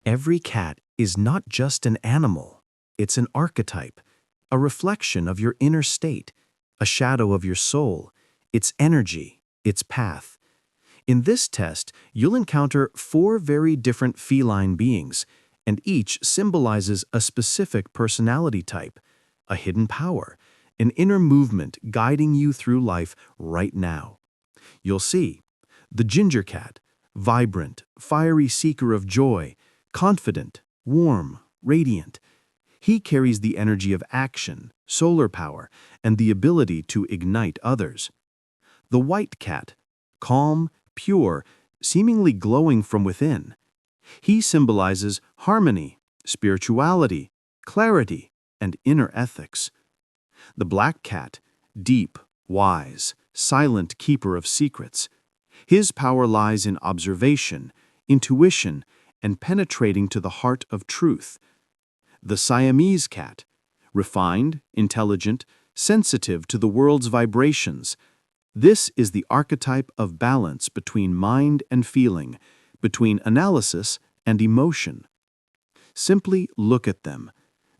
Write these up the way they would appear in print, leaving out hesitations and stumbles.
Every cat is not just an animal, it's an archetype, a reflection of your inner state, a shadow of your soul, its energy, its path. In this test, you'll encounter 4 very different feline beings, and each symbolizes a specific personality type, a hidden power, an inner movement guiding you through life right now. You'll see the ginger cat, vibrant, fiery seeker of joy, confident, warm, radiant. He carries the energy of action, solar power, and the ability to ignite others. The white cat, calm, pure, seemingly glowing from within. He symbolizes harmony, spirituality, clarity, and inner ethics. The black cat, deep, wise, silent keeper of secrets. His power lies in observation, intuition, and penetrating to the heart of truth. The Siamese cat, refined, intelligent, sensitive to the world's vibrations. This is the archetype of balance between mind and feeling, between analysis and emotion. Simply look at them.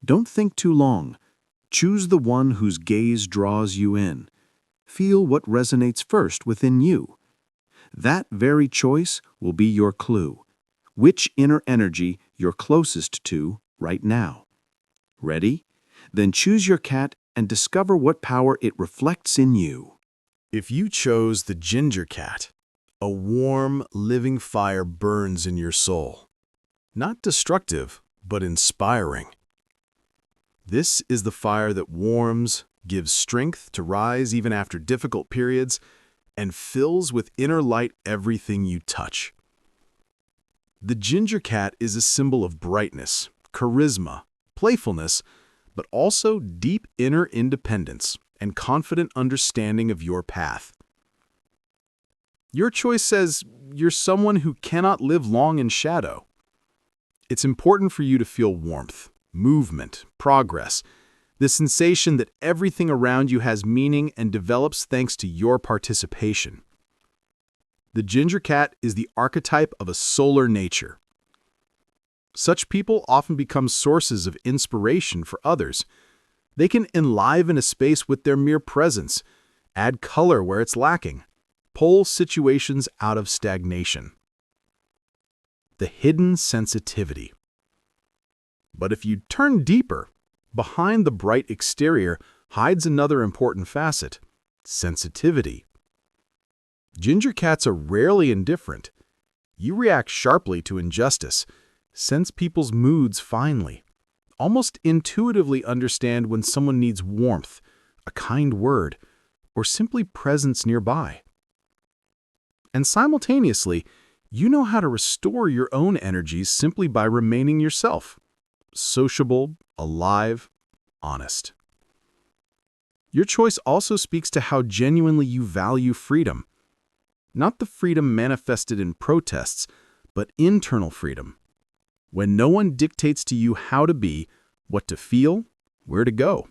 Don't think too long. Choose the one whose gaze draws you in. Feel what resonates first within you. That very choice will be your clue. Which inner energy you're closest to right now. Ready? Then choose your cat and discover what power it reflects in you. If you chose the ginger cat, a warm, living fire burns in your soul. Not destructive, but inspiring. This is the fire that warms, gives strength to rise even after difficult periods, and fills with inner light everything you touch. The ginger cat is a symbol of brightness, charisma, playfulness, but also deep inner independence and confident understanding of your path. Your choice says you're someone who cannot live long in shadow. It's important for you to feel warmth, movement, progress, the sensation that everything around you has meaning and develops thanks to your participation. The ginger cat is the archetype of a solar nature. Such people often become sources of inspiration for others. They can enliven a space with their mere presence, add color where it's lacking, pull situations out of stagnation. The hidden sensitivity. But if you turn deeper, behind the bright exterior hides another important facet: sensitivity. Ginger cats are rarely indifferent. You react sharply to injustice, sense people's moods finely, almost intuitively understand when someone needs warmth, a kind word, or simply presence nearby. And simultaneously, you know how to restore your own energies simply by remaining yourself, sociable, alive, honest. Your choice also speaks to how genuinely you value freedom. Not the freedom manifested in protests, but internal freedom. When no one dictates to you how to be, what to feel, where to go.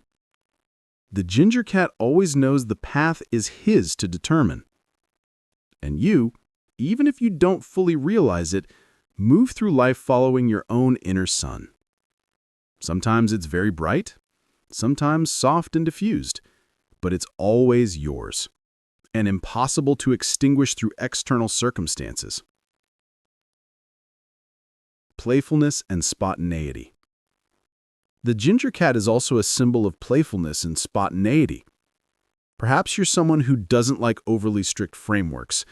The ginger cat always knows the path is his to determine. And you, even if you don't fully realize it, move through life following your own inner sun. Sometimes it's very bright, sometimes soft and diffused, but it's always yours, and impossible to extinguish through external circumstances. Playfulness and spontaneity. The ginger cat is also a symbol of playfulness and spontaneity. Perhaps you're someone who doesn't like overly strict frameworks,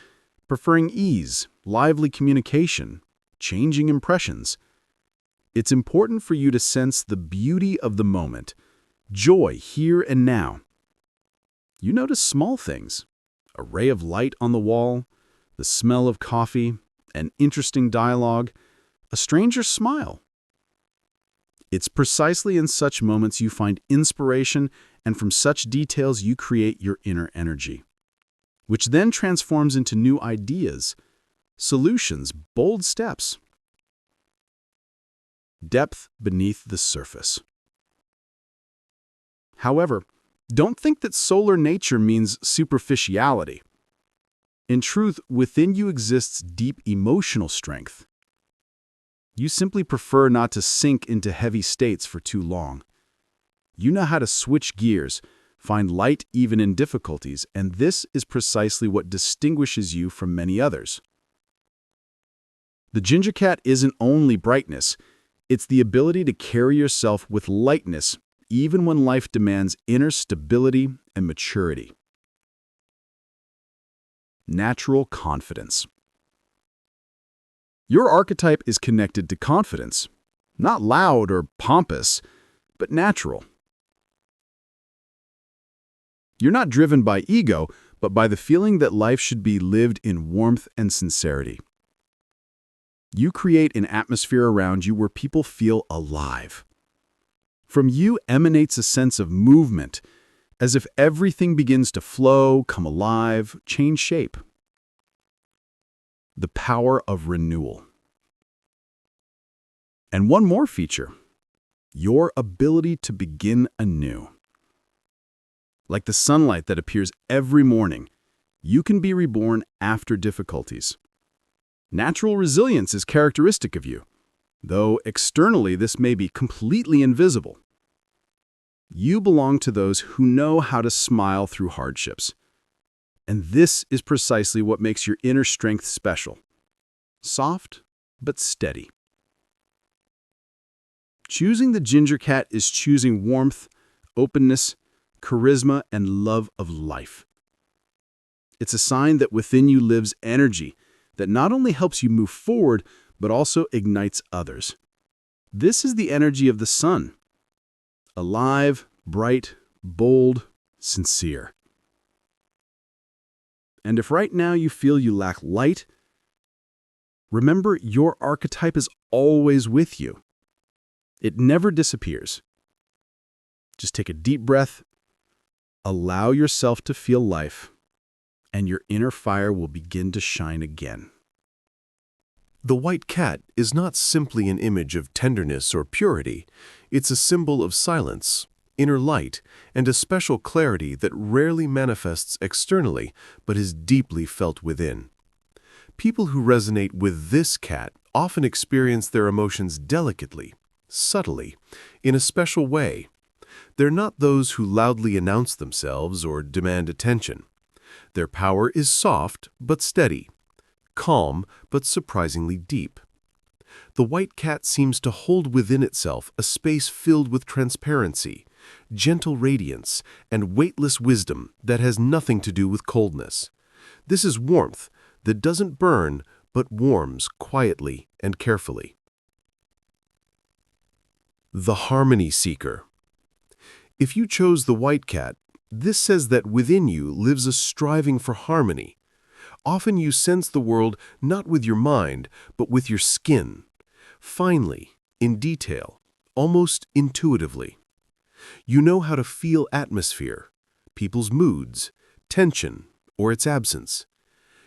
preferring ease, lively communication, changing impressions. It's important for you to sense the beauty of the moment, joy here and now. You notice small things, a ray of light on the wall, the smell of coffee, an interesting dialogue, a stranger's smile. It's precisely in such moments you find inspiration, and from such details you create your inner energy, which then transforms into new ideas, solutions, bold steps. Depth beneath the surface. However, don't think that solar nature means superficiality. In truth, within you exists deep emotional strength. You simply prefer not to sink into heavy states for too long. You know how to switch gears, find light even in difficulties, and this is precisely what distinguishes you from many others. The ginger cat isn't only brightness, it's the ability to carry yourself with lightness even when life demands inner stability and maturity. Natural confidence. Your archetype is connected to confidence, not loud or pompous, but natural. You're not driven by ego, but by the feeling that life should be lived in warmth and sincerity. You create an atmosphere around you where people feel alive. From you emanates a sense of movement, as if everything begins to flow, come alive, change shape. The power of renewal. And one more feature, your ability to begin anew. Like the sunlight that appears every morning, you can be reborn after difficulties. Natural resilience is characteristic of you, though externally this may be completely invisible. You belong to those who know how to smile through hardships. And this is precisely what makes your inner strength special. Soft, but steady. Choosing the ginger cat is choosing warmth, openness, charisma, and love of life. It's a sign that within you lives energy that not only helps you move forward, but also ignites others. This is the energy of the sun. Alive, bright, bold, sincere. And if right now you feel you lack light, remember your archetype is always with you. It never disappears. Just take a deep breath, allow yourself to feel life, and your inner fire will begin to shine again. The white cat is not simply an image of tenderness or purity. It's a symbol of silence, inner light, and a special clarity that rarely manifests externally but is deeply felt within. People who resonate with this cat often experience their emotions delicately, subtly, in a special way. They're not those who loudly announce themselves or demand attention. Their power is soft but steady, calm but surprisingly deep. The white cat seems to hold within itself a space filled with transparency, gentle radiance, and weightless wisdom that has nothing to do with coldness. This is warmth that doesn't burn but warms quietly and carefully. The harmony seeker. If you chose the white cat, this says that within you lives a striving for harmony. Often you sense the world not with your mind, but with your skin, finely, in detail, almost intuitively. You know how to feel atmosphere, people's moods, tension, or its absence.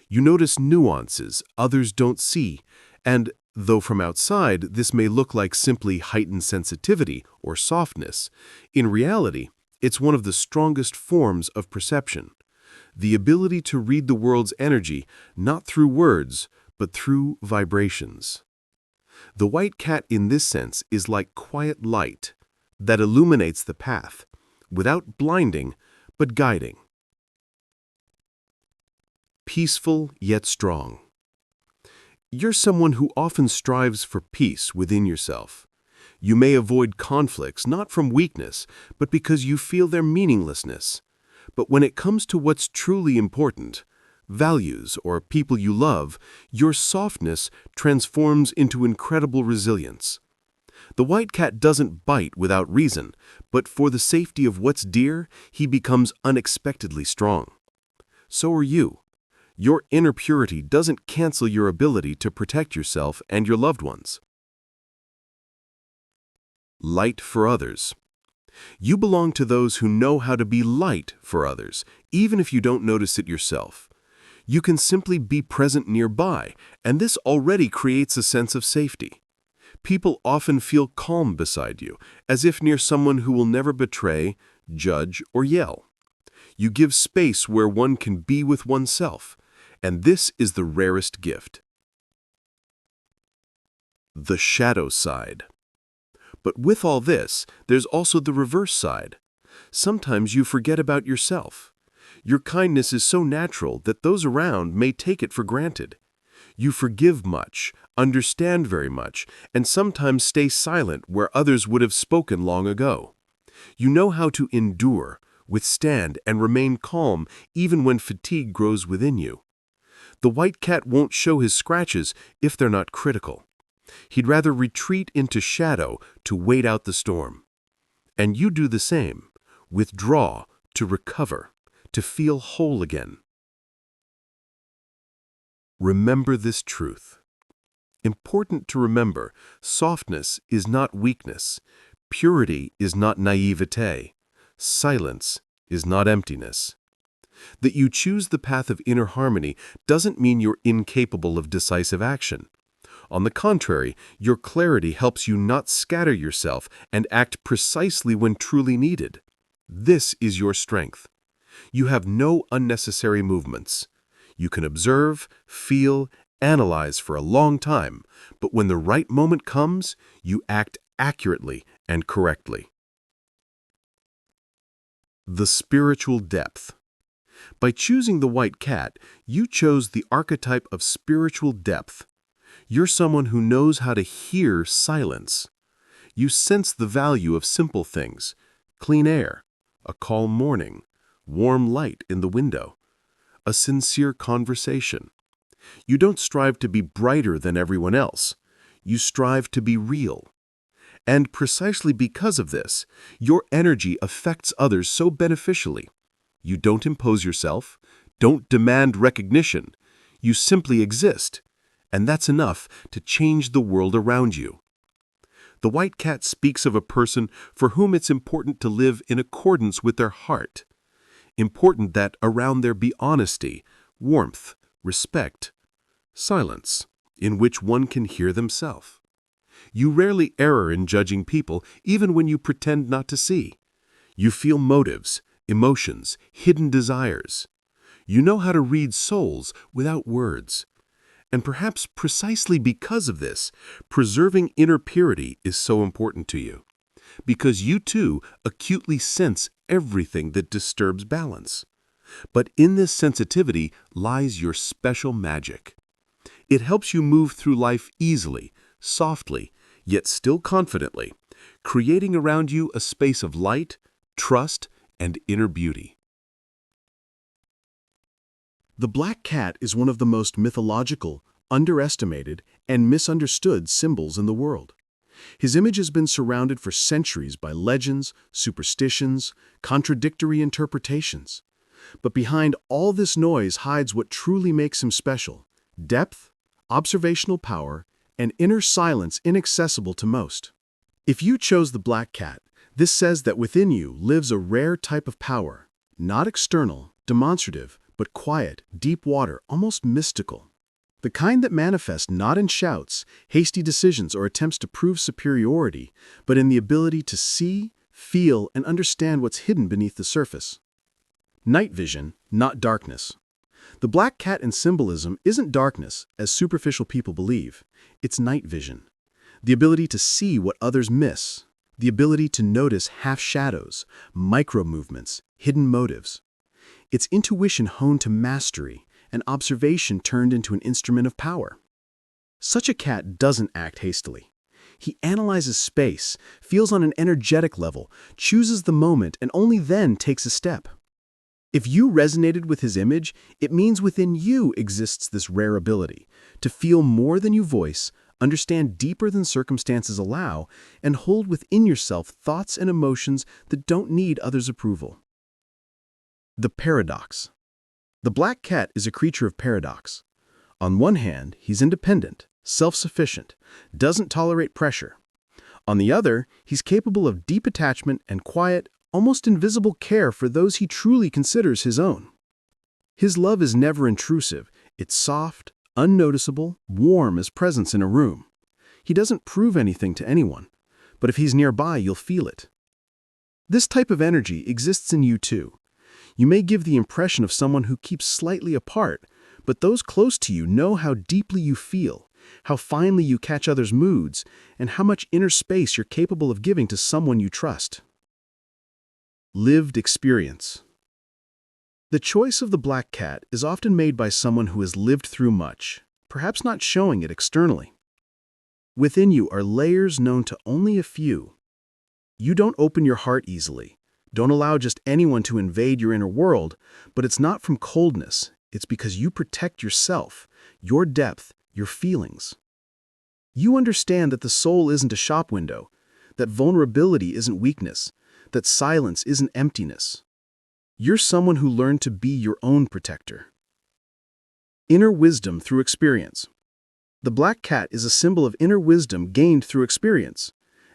You notice nuances others don't see, and though from outside this may look like simply heightened sensitivity or softness, in reality, it's one of the strongest forms of perception. The ability to read the world's energy not through words, but through vibrations. The white cat in this sense is like quiet light that illuminates the path, without blinding, but guiding. Peaceful yet strong. You're someone who often strives for peace within yourself. You may avoid conflicts not from weakness, but because you feel their meaninglessness. But when it comes to what's truly important, values or people you love, your softness transforms into incredible resilience. The white cat doesn't bite without reason, but for the safety of what's dear, he becomes unexpectedly strong. So are you. Your inner purity doesn't cancel your ability to protect yourself and your loved ones. Light for others. You belong to those who know how to be light for others, even if you don't notice it yourself. You can simply be present nearby, and this already creates a sense of safety. People often feel calm beside you, as if near someone who will never betray, judge, or yell. You give space where one can be with oneself, and this is the rarest gift. the shadow side. But with all this, there's also the reverse side. Sometimes you forget about yourself. Your kindness is so natural that those around may take it for granted. You forgive much, understand very much, and sometimes stay silent where others would have spoken long ago. You know how to endure, withstand, and remain calm even when fatigue grows within you. The white cat won't show his scratches if they're not critical. He'd rather retreat into shadow to wait out the storm. And you do the same. Withdraw to recover, to feel whole again. Remember this truth. Important to remember, softness is not weakness. Purity is not naivete. Silence is not emptiness. That you choose the path of inner harmony doesn't mean you're incapable of decisive action. On the contrary, your clarity helps you not scatter yourself and act precisely when truly needed. This is your strength. You have no unnecessary movements. You can observe, feel, analyze for a long time, but when the right moment comes, you act accurately and correctly. The spiritual depth. By choosing the white cat, you chose the archetype of spiritual depth. You're someone who knows how to hear silence. You sense the value of simple things: clean air, a calm morning, warm light in the window, a sincere conversation. You don't strive to be brighter than everyone else. You strive to be real. And precisely because of this, your energy affects others so beneficially. You don't impose yourself, don't demand recognition. You simply exist, and that's enough to change the world around you. The white cat speaks of a person for whom it's important to live in accordance with their heart. Important that around there be honesty, warmth, respect, silence, in which one can hear themselves. You rarely err in judging people, even when you pretend not to see. You feel motives, emotions, hidden desires. You know how to read souls without words. And perhaps precisely because of this, preserving inner purity is so important to you. Because you too acutely sense everything that disturbs balance. But in this sensitivity lies your special magic. It helps you move through life easily, softly, yet still confidently, creating around you a space of light, trust, and inner beauty. The black cat is one of the most mythological, underestimated, and misunderstood symbols in the world. His image has been surrounded for centuries by legends, superstitions, contradictory interpretations. But behind all this noise hides what truly makes him special: depth, observational power, and inner silence inaccessible to most. If you chose the black cat, this says that within you lives a rare type of power, not external, demonstrative, but quiet, deep water, almost mystical. The kind that manifests not in shouts, hasty decisions, or attempts to prove superiority, but in the ability to see, feel, and understand what's hidden beneath the surface. Night vision, not darkness. The black cat in symbolism isn't darkness, as superficial people believe. It's night vision. The ability to see what others miss. The ability to notice half-shadows, micro-movements, hidden motives. It's intuition honed to mastery, and observation turned into an instrument of power. Such a cat doesn't act hastily. He analyzes space, feels on an energetic level, chooses the moment, and only then takes a step. If you resonated with his image, it means within you exists this rare ability to feel more than you voice, understand deeper than circumstances allow, and hold within yourself thoughts and emotions that don't need others' approval. The paradox. The black cat is a creature of paradox. On one hand, he's independent, self-sufficient, doesn't tolerate pressure. On the other, he's capable of deep attachment and quiet, almost invisible care for those he truly considers his own. His love is never intrusive. It's soft, unnoticeable, warm as presence in a room. He doesn't prove anything to anyone, but if he's nearby, you'll feel it. This type of energy exists in you too. You may give the impression of someone who keeps slightly apart, but those close to you know how deeply you feel, how finely you catch others' moods, and how much inner space you're capable of giving to someone you trust. Lived experience. The choice of the black cat is often made by someone who has lived through much, perhaps not showing it externally. Within you are layers known to only a few. You don't open your heart easily, don't allow just anyone to invade your inner world, but it's not from coldness, it's because you protect yourself, your depth, your feelings. You understand that the soul isn't a shop window, that vulnerability isn't weakness, that silence isn't emptiness. You're someone who learned to be your own protector. Inner wisdom through experience. The black cat is a symbol of inner wisdom gained through experience.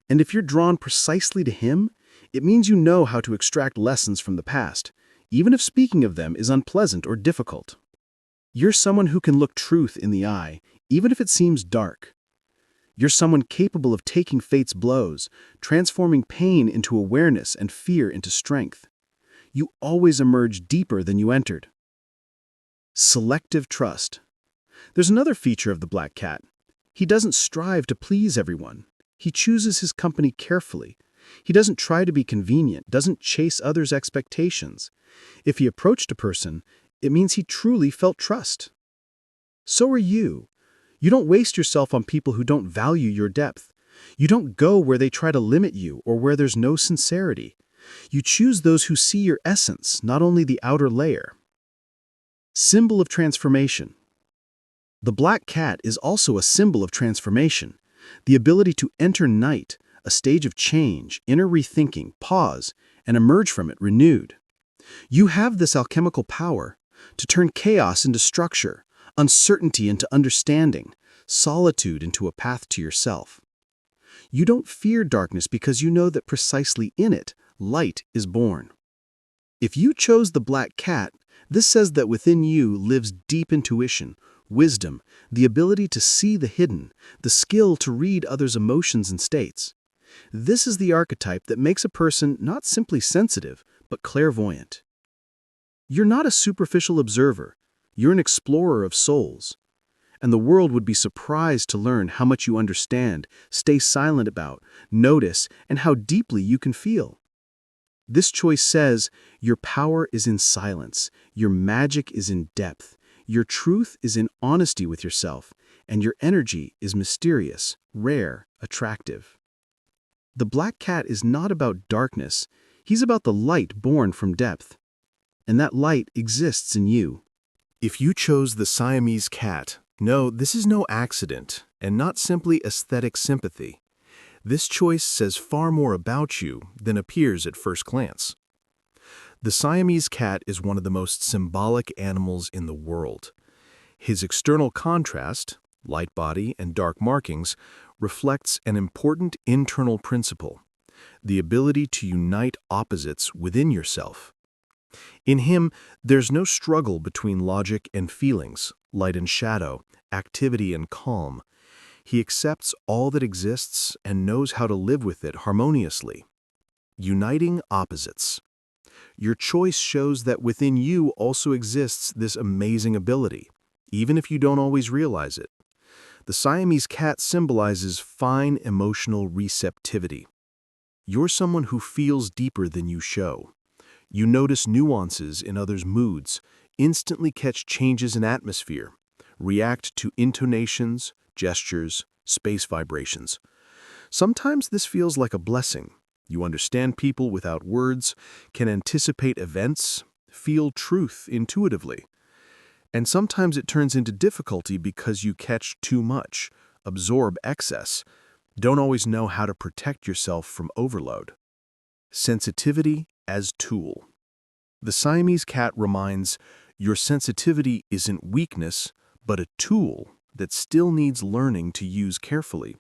And if you're drawn precisely to him, it means you know how to extract lessons from the past, even if speaking of them is unpleasant or difficult. You're someone who can look truth in the eye, even if it seems dark. You're someone capable of taking fate's blows, transforming pain into awareness and fear into strength. You always emerge deeper than you entered. Selective trust. There's another feature of the black cat. He doesn't strive to please everyone. He chooses his company carefully. He doesn't try to be convenient, doesn't chase others' expectations. If he approached a person, it means he truly felt trust. So are you. You don't waste yourself on people who don't value your depth. You don't go where they try to limit you or where there's no sincerity. You choose those who see your essence, not only the outer layer. Symbol of transformation. The black cat is also a symbol of transformation, the ability to enter night, a stage of change, inner rethinking, pause, and emerge from it renewed. You have this alchemical power to turn chaos into structure, uncertainty into understanding, solitude into a path to yourself. You don't fear darkness because you know that precisely in it, light is born. If you chose the black cat, this says that within you lives deep intuition, wisdom, the ability to see the hidden, the skill to read others' emotions and states. This is the archetype that makes a person not simply sensitive, but clairvoyant. You're not a superficial observer, you're an explorer of souls. And the world would be surprised to learn how much you understand, stay silent about, notice, and how deeply you can feel. This choice says, your power is in silence, your magic is in depth, your truth is in honesty with yourself, and your energy is mysterious, rare, attractive. The black cat is not about darkness, he's about the light born from depth. And that light exists in you. If you chose the Siamese cat, no, this is no accident, and not simply aesthetic sympathy. This choice says far more about you than appears at first glance. The Siamese cat is one of the most symbolic animals in the world. His external contrast, light body and dark markings, reflects an important internal principle, the ability to unite opposites within yourself. In him, there's no struggle between logic and feelings, light and shadow, activity and calm. He accepts all that exists and knows how to live with it harmoniously. Uniting opposites. Your choice shows that within you also exists this amazing ability, even if you don't always realize it. The Siamese cat symbolizes fine emotional receptivity. You're someone who feels deeper than you show. You notice nuances in others' moods, instantly catch changes in atmosphere, react to intonations, gestures, space vibrations. Sometimes this feels like a blessing. You understand people without words, can anticipate events, feel truth intuitively. And sometimes it turns into difficulty because you catch too much, absorb excess, don't always know how to protect yourself from overload. Sensitivity as tool. The Siamese cat reminds, your sensitivity isn't weakness, but a tool that still needs learning to use carefully.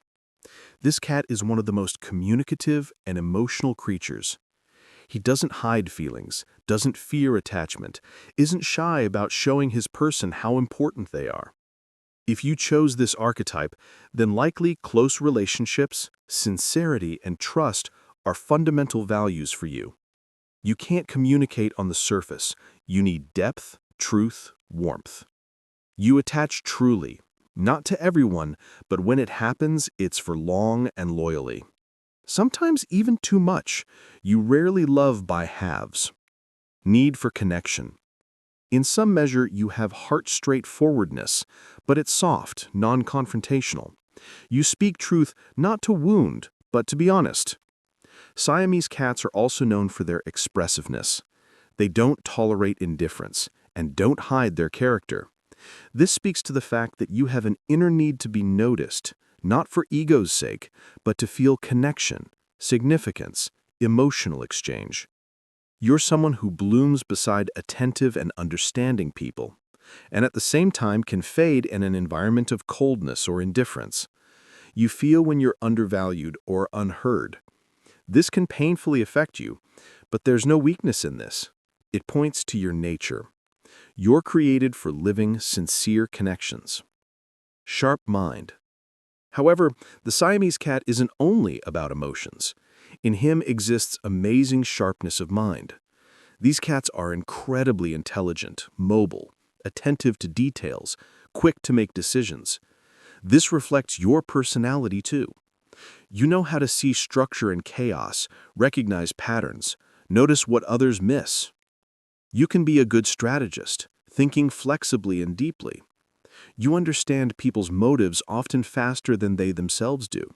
This cat is one of the most communicative and emotional creatures. He doesn't hide feelings, doesn't fear attachment, isn't shy about showing his person how important they are. If you chose this archetype, then likely close relationships, sincerity, and trust are fundamental values for you. You can't communicate on the surface. You need depth, truth, warmth. You attach truly, Not to everyone, but when it happens, it's for long and loyally. Sometimes even too much. You rarely love by halves. Need for connection. In some measure, you have heart straightforwardness, but it's soft, non-confrontational. You speak truth not to wound, but to be honest. Siamese cats are also known for their expressiveness. They don't tolerate indifference and don't hide their character. This speaks to the fact that you have an inner need to be noticed, not for ego's sake, but to feel connection, significance, emotional exchange. You're someone who blooms beside attentive and understanding people, and at the same time can fade in an environment of coldness or indifference. You feel when you're undervalued or unheard. This can painfully affect you, but there's no weakness in this. It points to your nature. You're created for living, sincere connections. Sharp mind. However, the Siamese cat isn't only about emotions. In him exists amazing sharpness of mind. These cats are incredibly intelligent, mobile, attentive to details, quick to make decisions. This reflects your personality too. You know how to see structure in chaos, recognize patterns, notice what others miss. You can be a good strategist, thinking flexibly and deeply. You understand people's motives often faster than they themselves do.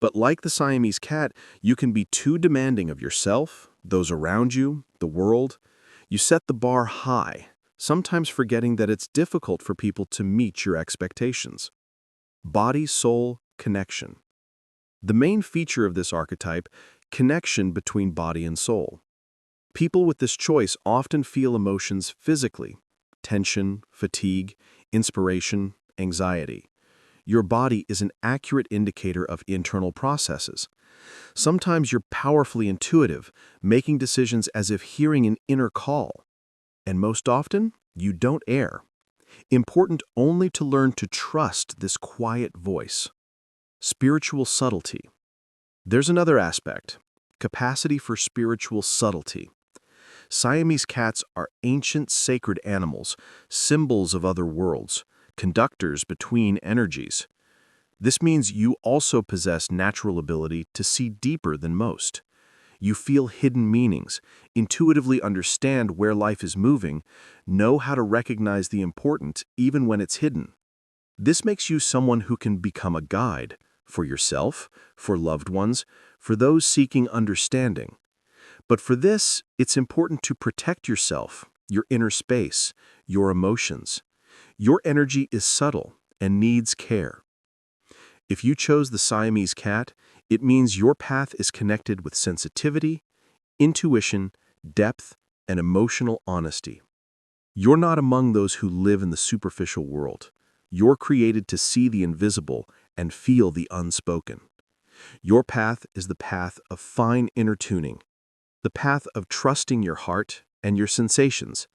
But like the Siamese cat, you can be too demanding of yourself, those around you, the world. You set the bar high, sometimes forgetting that it's difficult for people to meet your expectations. Body-soul connection. The main feature of this archetype, connection between body and soul. People with this choice often feel emotions physically: tension, fatigue, inspiration, anxiety. Your body is an accurate indicator of internal processes. Sometimes you're powerfully intuitive, making decisions as if hearing an inner call. And most often, you don't err. Important only to learn to trust this quiet voice. Spiritual subtlety. There's another aspect: capacity for spiritual subtlety. Siamese cats are ancient sacred animals, symbols of other worlds, conductors between energies. This means you also possess natural ability to see deeper than most. You feel hidden meanings, intuitively understand where life is moving, know how to recognize the important even when it's hidden. This makes you someone who can become a guide for yourself, for loved ones, for those seeking understanding. But for this, it's important to protect yourself, your inner space, your emotions. Your energy is subtle and needs care. If you chose the Siamese cat, it means your path is connected with sensitivity, intuition, depth, and emotional honesty. You're not among those who live in the superficial world. You're created to see the invisible and feel the unspoken. Your path is the path of fine inner tuning, the path of trusting your heart and your sensations.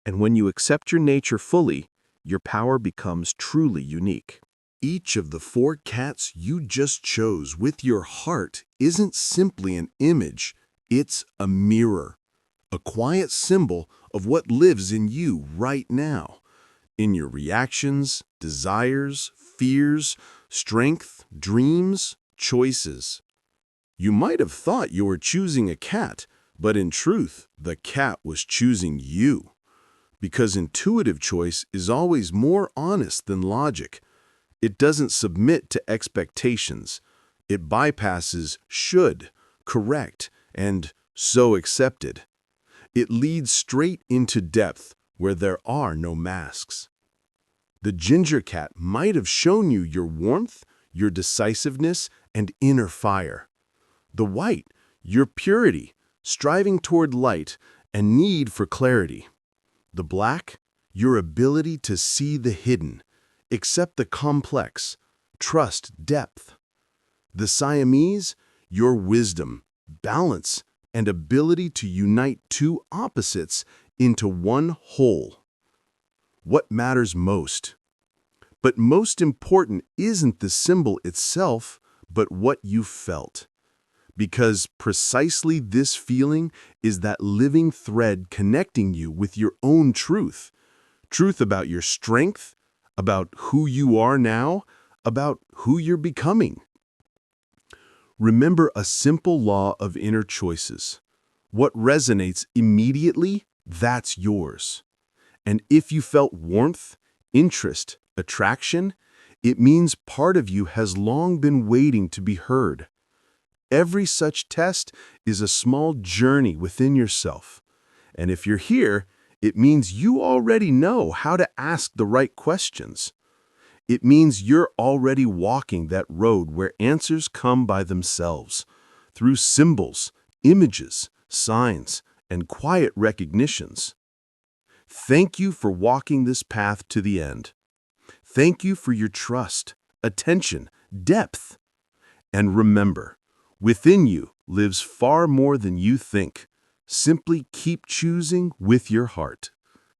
And when you accept your nature fully, your power becomes truly unique. Each of the 4 cats you just chose with your heart isn't simply an image, it's a mirror, a quiet symbol of what lives in you right now, in your reactions, desires, fears, strength, dreams, choices. You might have thought you were choosing a cat, but in truth, the cat was choosing you. Because intuitive choice is always more honest than logic. It doesn't submit to expectations. It bypasses should, correct, and so accepted. It leads straight into depth where there are no masks. The ginger cat might have shown you your warmth, your decisiveness, and inner fire. The white, your purity, striving toward light, and need for clarity. The black, your ability to see the hidden, accept the complex, trust depth. The Siamese, your wisdom, balance, and ability to unite 2 opposites into one whole. What matters most? But most important isn't the symbol itself, but what you felt. Because precisely this feeling is that living thread connecting you with your own truth. Truth about your strength, about who you are now, about who you're becoming. Remember a simple law of inner choices. What resonates immediately, that's yours. And if you felt warmth, interest, attraction, it means part of you has long been waiting to be heard. Every such test is a small journey within yourself. And if you're here, it means you already know how to ask the right questions. It means you're already walking that road where answers come by themselves, through symbols, images, signs, and quiet recognitions. Thank you for walking this path to the end. Thank you for your trust, attention, depth. And remember, within you lives far more than you think. Simply keep choosing with your heart.